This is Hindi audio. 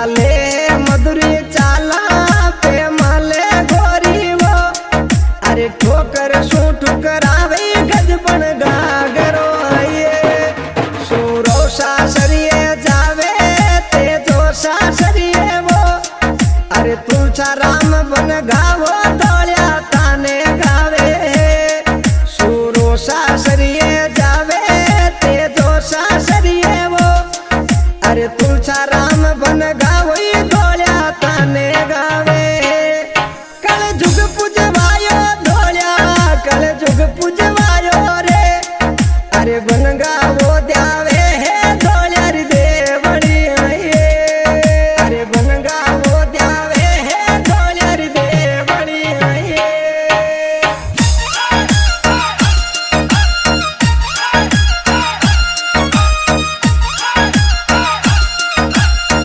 चाले मधुरी चाला पे माले गोरी वो अरे ठोकर शू ठुकरावे गजबन गागरो ये सूरो सासरिए जावे ते जो सासरिए वो अरे तुलसा राम बन गावो तोलिया ताने गावे सूरो सासरिए जावे ते जो सासरिए वो अरे तुलसा राम बन गावो